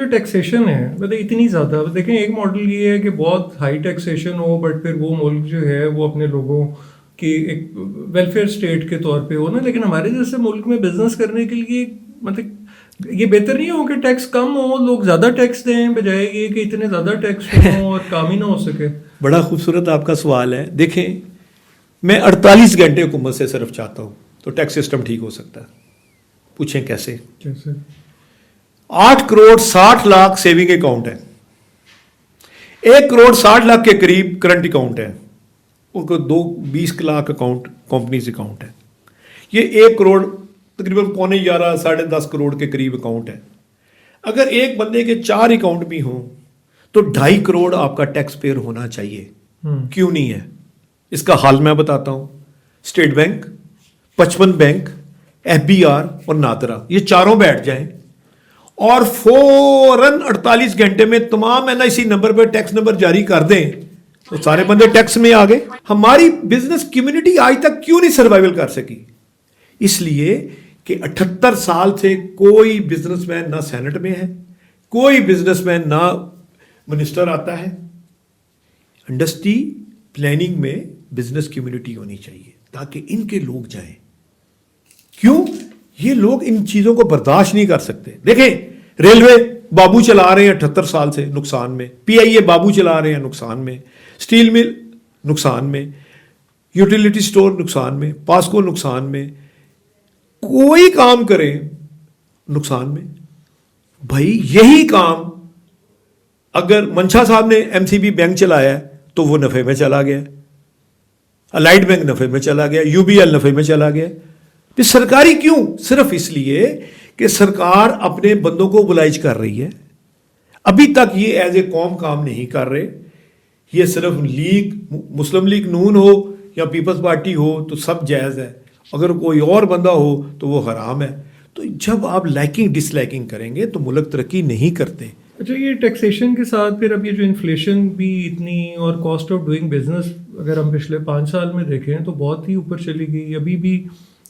جو ٹیکسیشن ہے مطلب اتنی زیادہ، دیکھیں ایک ماڈل یہ ہے کہ بہت ہائی ٹیکسیشن ہو بٹ پھر وہ ملک جو ہے وہ اپنے لوگوں کی ایک ویلفیئر اسٹیٹ کے طور پہ ہو نا، لیکن ہمارے جیسے ملک میں بزنس کرنے کے لیے مطلب یہ بہتر نہیں ہو کہ ٹیکس کم ہو، لوگ زیادہ ٹیکس دیں بجائے یہ کہ اتنے زیادہ ٹیکس ہوں اور کام ہی نہ ہو سکے. بڑا خوبصورت آپ کا سوال ہے. دیکھیں میں 48 گھنٹے حکومت سے صرف چاہتا ہوں تو ٹیکس سسٹم ٹھیک ہو سکتا ہے. پوچھیں کیسے؟ 8 کروڑ 60 لاکھ سیونگ اکاؤنٹ ہے، 1 کروڑ 60 لاکھ کے قریب کرنٹ اکاؤنٹ ہے، ان کو 20 لاکھ اکاؤنٹ کمپنیز اکاؤنٹ ہے. یہ 1 کروڑ تقریباً 11.5 ساڑھے 10 کروڑ کے قریب اکاؤنٹ ہے. اگر ایک بندے کے 4 اکاؤنٹ بھی ہوں تو 2.5 کروڑ آپ کا ٹیکس پیئر ہونا چاہیے. کیوں نہیں ہے؟ اس کا حل میں بتاتا ہوں. اسٹیٹ بینک، 55 بینک، FBR اور نادرا، یہ چاروں بیٹھ جائیں اور فوراً 48 گھنٹے میں تمام LIC نمبر پہ ٹیکس نمبر جاری کر دیں تو سارے بندے ٹیکس میں آ گئے. ہماری بزنس کمیونٹی آج تک کیوں نہیں سروائیول کر سکی؟ اس لیے کہ 78 سال سے کوئی بزنس مین نہ سینٹ میں ہے، کوئی بزنس مین نہ منسٹر آتا ہے. انڈسٹری پلاننگ میں بزنس کمیونٹی ہونی چاہیے تاکہ ان کے لوگ جائیں. کیوں؟ یہ لوگ ان چیزوں کو برداشت نہیں کر سکتے. دیکھیں ریلوے بابو چلا رہے ہیں 78 سال سے نقصان میں، PIA بابو چلا رہے ہیں نقصان میں، اسٹیل مل نقصان میں، یوٹیلیٹی سٹور نقصان میں، پاسکو نقصان میں، کوئی کام کریں نقصان میں. بھائی یہی کام اگر منشا صاحب نے MCB بینک چلایا ہے تو وہ نفع میں چلا گیا، الائٹ بینک نفع میں چلا گیا، UBL نفع میں چلا گیا. پھر سرکاری کیوں؟ صرف اس لیے کہ سرکار اپنے بندوں کو بلائج کر رہی ہے. ابھی تک یہ ایز اے قوم کام نہیں کر رہے. یہ صرف لیگ، مسلم لیگ نون ہو یا پیپلز پارٹی ہو تو سب جائز ہے، اگر کوئی اور بندہ ہو تو وہ حرام ہے. تو جب آپ لائکنگ ڈس لائکنگ کریں گے تو ملک ترقی نہیں کرتے. اچھا، یہ ٹیکسیشن کے ساتھ پھر اب یہ جو انفلیشن بھی اتنی اور کاسٹ آف ڈوئنگ بزنس اگر ہم پچھلے 5 سال میں دیکھیں تو بہت ہی اوپر چلی گئی. ابھی بھی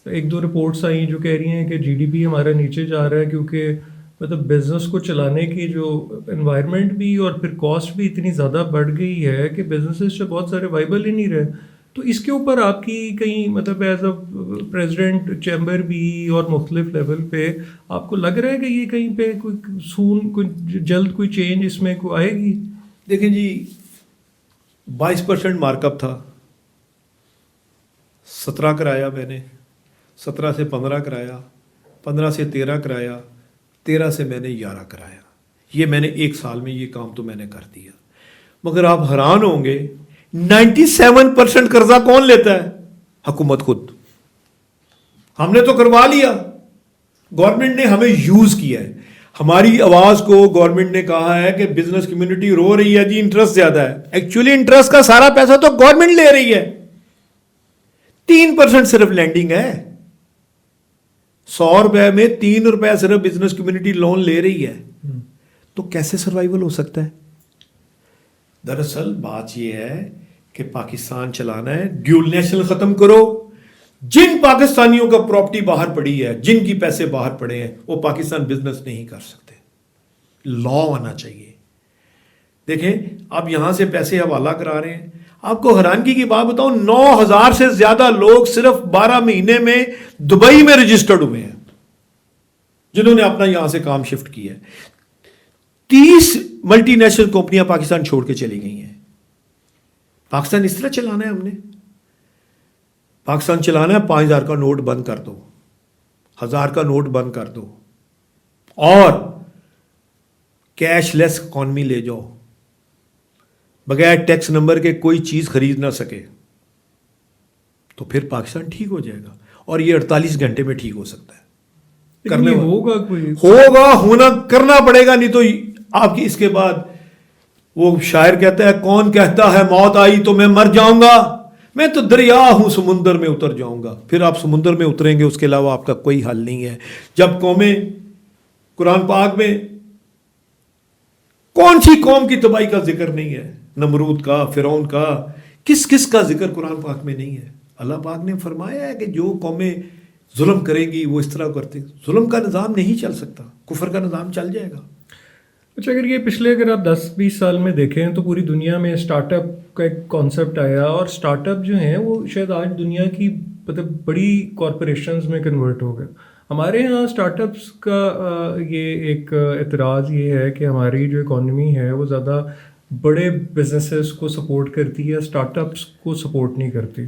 1-2 رپورٹس آئیں جو کہہ رہی ہیں کہ GDP ہمارا نیچے جا رہا ہے کیونکہ مطلب بزنس کو چلانے کی جو انوائرمنٹ بھی اور پھر کاسٹ بھی اتنی زیادہ بڑھ گئی ہے کہ بزنسز سے بہت سارے وائبل ہی نہیں رہے. تو اس کے اوپر آپ کی کہیں مطلب ایز اے پریزیڈنٹ چیمبر بھی اور مختلف لیول پہ آپ کو لگ رہا ہے کہ یہ کہیں پہ کوئی جلد کوئی چینج اس میں کوئی آئے گی؟ دیکھیں جی 22% مارک اپ تھا، 17 کرایا میں نے، 17 سے 15 کرایا، 15 سے 13 کرایا، 13 سے میں نے 11 کرایا. یہ میں نے 1 سال میں یہ کام تو میں نے کر دیا. مگر آپ حیران ہوں گے 97% قرضہ کون لیتا ہے؟ حکومت خود. ہم نے تو کروا لیا، گورنمنٹ نے ہمیں یوز کیا ہے. ہماری آواز کو گورنمنٹ نے کہا ہے کہ بزنس کمیونٹی رو رہی ہے جی انٹرسٹ زیادہ ہے. ایکچولی انٹرسٹ کا سارا پیسہ تو گورنمنٹ لے رہی ہے، 3% صرف لینڈنگ ہے. 100 روپے میں 3 روپے صرف بزنس کمیونٹی لون لے رہی ہے. تو کیسے سروائیول ہو سکتا ہے؟ دراصل بات یہ ہے کہ پاکستان چلانا ہے، ڈیول نیشنل ختم کرو. جن پاکستانیوں کا پراپرٹی باہر پڑی ہے، جن کی پیسے باہر پڑے ہیں، وہ پاکستان بزنس نہیں کر سکتے. لا آنا چاہیے. دیکھیں آپ یہاں سے پیسے حوالہ کرا رہے ہیں. آپ کو حیرانگی کی بات بتاؤں 9,000 سے زیادہ لوگ صرف 12 مہینے میں دبئی میں رجسٹرڈ ہوئے ہیں جنہوں نے اپنا یہاں سے کام شفٹ کیا ہے. 30 ملٹی نیشنل کمپنیاں پاکستان چھوڑ کے چلی گئی ہیں. پاکستان اس طرح چلانا ہے ہم نے. پاکستان چلانا ہے 5,000 کا نوٹ بند کر دو، 1,000 کا نوٹ بند کر دو اور کیش لیس اکانومی لے جاؤ، بغیر ٹیکس نمبر کے کوئی چیز خرید نہ سکے، تو پھر پاکستان ٹھیک ہو جائے گا. اور یہ 48 گھنٹے میں ٹھیک ہو سکتا ہے. کرنے ہوگا کوئی ہونا کرنا پڑے گا، نہیں تو آپ کی اس کے بعد وہ شاعر کہتا ہے کون کہتا ہے موت آئی تو میں مر جاؤں گا، میں تو دریا ہوں سمندر میں اتر جاؤں گا. پھر آپ سمندر میں اتریں گے، اس کے علاوہ آپ کا کوئی حل نہیں ہے. جب قومیں قرآن پاک میں کون سی قوم کی تباہی کا ذکر نہیں ہے؟ نمرود کا، فرعون کا، کس کا ذکر قرآن پاک میں نہیں ہے؟ اللہ پاک نے فرمایا ہے کہ جو قومیں ظلم کریں گی وہ اس طرح کرتے. ظلم کا نظام نہیں چل سکتا، کفر کا نظام چل جائے گا. اچھا اگر یہ پچھلے اگر آپ 10-20 سال میں دیکھیں تو پوری دنیا میں اسٹارٹ اپ کا ایک کانسیپٹ آیا اور اسٹارٹ اپ جو ہیں وہ شاید آج دنیا کی مطلب بڑی کارپوریشنز میں کنورٹ ہو گئے. ہمارے یہاں اسٹارٹ اپس کا یہ ایک اعتراض یہ ہے کہ ہماری جو اکانومی ہے وہ زیادہ بڑے بزنسز کو سپورٹ کرتی ہے, اسٹارٹ اپس کو سپورٹ نہیں کرتی.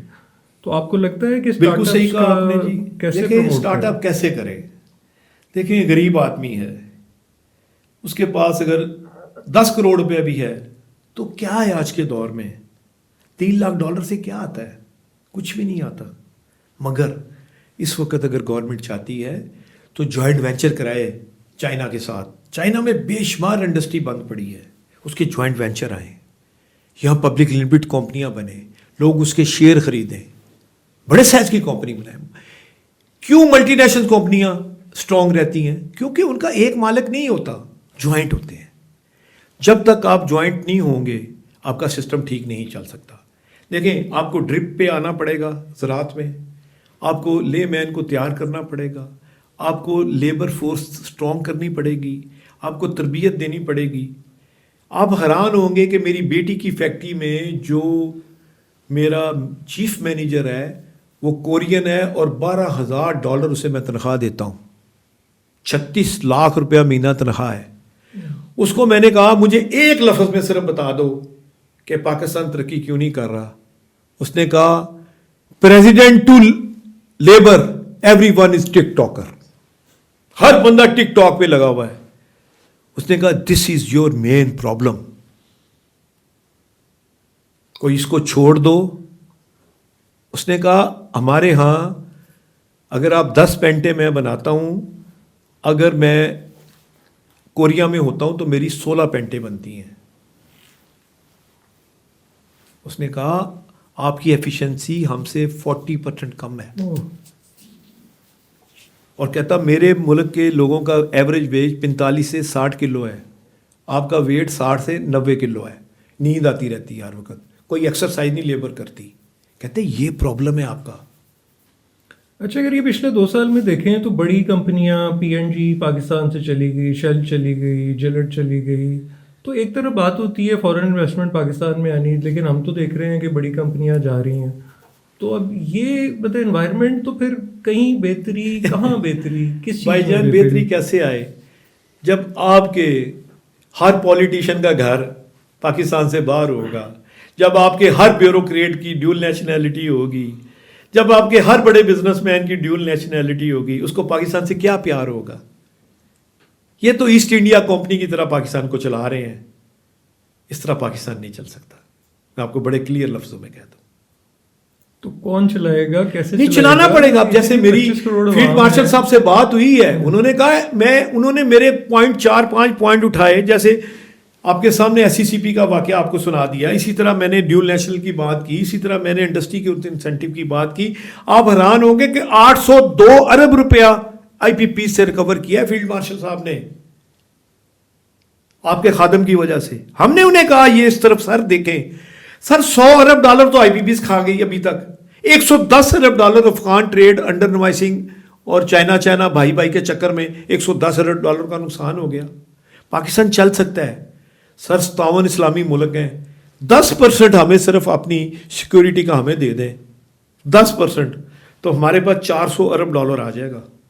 تو آپ کو لگتا ہے کہ بالکل صحیح کہا آپ نے جی. کیسے دیکھیں اسٹارٹ اپ کیسے کرے. دیکھیں غریب آدمی ہے, اس کے پاس اگر 10 کروڑ روپے بھی ہے تو کیا ہے آج کے دور میں, $3 لاکھ سے کیا آتا ہے؟ کچھ بھی نہیں آتا. مگر اس وقت اگر گورنمنٹ چاہتی ہے تو جوائنٹ وینچر کرائے چائنا کے ساتھ. چائنا میں بے شمار انڈسٹری بند پڑی ہے, اس کے جوائنٹ وینچر آئیں, یہاں پبلک لمیٹڈ کمپنیاں بنیں, لوگ اس کے شیئر خریدیں, بڑے سائز کی کمپنی بنائیں. کیوں ملٹی نیشنل کمپنیاں اسٹرانگ رہتی ہیں؟ کیونکہ ان کا ایک مالک نہیں ہوتا, جوائنٹ ہوتے ہیں. جب تک آپ جوائنٹ نہیں ہوں گے آپ کا سسٹم ٹھیک نہیں چل سکتا. دیکھیں آپ کو ڈرپ پہ آنا پڑے گا زراعت میں, آپ کو لے مین کو تیار کرنا پڑے گا, آپ کو لیبر فورس اسٹرانگ کرنی پڑے گی, آپ کو تربیت دینی پڑے گی. آپ حیران ہوں گے کہ میری بیٹی کی فیکٹری میں جو میرا چیف مینیجر ہے وہ کورین ہے اور $12,000 اسے میں تنخواہ دیتا ہوں, 36 لاکھ روپیہ مہینہ تنخواہ ہے. اس کو میں نے کہا مجھے ایک لفظ میں صرف بتا دو کہ پاکستان ترقی کیوں نہیں کر رہا. اس نے کہا president to labour every one is TikToker, ہر بندہ ٹک ٹاک پہ لگا ہوا ہے. اس نے کہا دس از یور مین پرابلم, کوئی اس کو چھوڑ دو. اس نے کہا ہمارے ہاں اگر آپ 10 پینٹیں میں بناتا ہوں, اگر میں کوریا میں ہوتا ہوں تو میری 16 پینٹیں بنتی ہیں. اس نے کہا آپ کی ایفیشنسی ہم سے 40% کم ہے. اور کہتا میرے ملک کے لوگوں کا ایوریج ویج 45 سے 60 کلو ہے, آپ کا ویٹ 60 سے 90 کلو ہے. نیند آتی رہتی ہے ہر وقت, کوئی ایکسرسائز نہیں لیبر کرتی. کہتے یہ پرابلم ہے آپ کا. اچھا اگر یہ پچھلے 2 سال میں دیکھیں تو بڑی کمپنیاں PNG پاکستان سے چلی گئی, شیل چلی گئی, جلٹ چلی گئی. تو ایک طرف بات ہوتی ہے فورن انویسٹمنٹ پاکستان میں آنی, لیکن ہم تو دیکھ رہے ہیں کہ بڑی کمپنیاں جا رہی ہیں. تو اب یہ مطلب انوائرمنٹ تو پھر کہیں بہتری, کہاں بہتری, کس چیز بھائی جان بہتری کیسے آئے جب آپ کے ہر پولیٹیشین کا گھر پاکستان سے باہر ہوگا, جب آپ کے ہر بیوروکریٹ کی ڈیول نیشنلٹی ہوگی, جب آپ کے ہر بڑے بزنس مین کی ڈیول نیشنلٹی ہوگی, اس کو پاکستان سے کیا پیار ہوگا؟ یہ تو ایسٹ انڈیا کمپنی کی طرح پاکستان کو چلا رہے ہیں. اس طرح پاکستان نہیں چل سکتا, میں آپ کو بڑے کلیئر لفظوں میں کہتا ہوں. تو کون چلائے گا, کیسے نہیں چلانا پڑے گا. اب جیسے میری فیلڈ مارشل صاحب سے بات ہوئی ہے, انہوں نے کہا انہوں نے میرے 4-5 پوائنٹ اٹھائے, جیسے آپ کے سامنے SCCP کا واقعہ آپ کو سنا دیا, اسی طرح میں نے ڈیول نیشنل کی بات کی, اسی طرح میں نے انڈسٹری کے انسینٹیو کی بات کی. آپ حیران ہوں گے کہ 802 ارب روپیہ IPP سے ریکور کیا ہے فیلڈ مارشل صاحب نے, آپ کے خادم کی وجہ سے. ہم نے انہیں کہا یہ اس طرف سر دیکھیں سر, $100 ارب تو IPPs کھا گئی ابھی تک. $110 ارب افغان ٹریڈ انڈر نوائسنگ اور چائنا بھائی کے چکر میں $110 ارب کا نقصان ہو گیا. پاکستان چل سکتا ہے سر, 57 اسلامی ملک ہیں, 10% ہمیں صرف اپنی سیکیورٹی کا ہمیں دے دیں, 10%, تو ہمارے پاس $400 ارب آ جائے گا.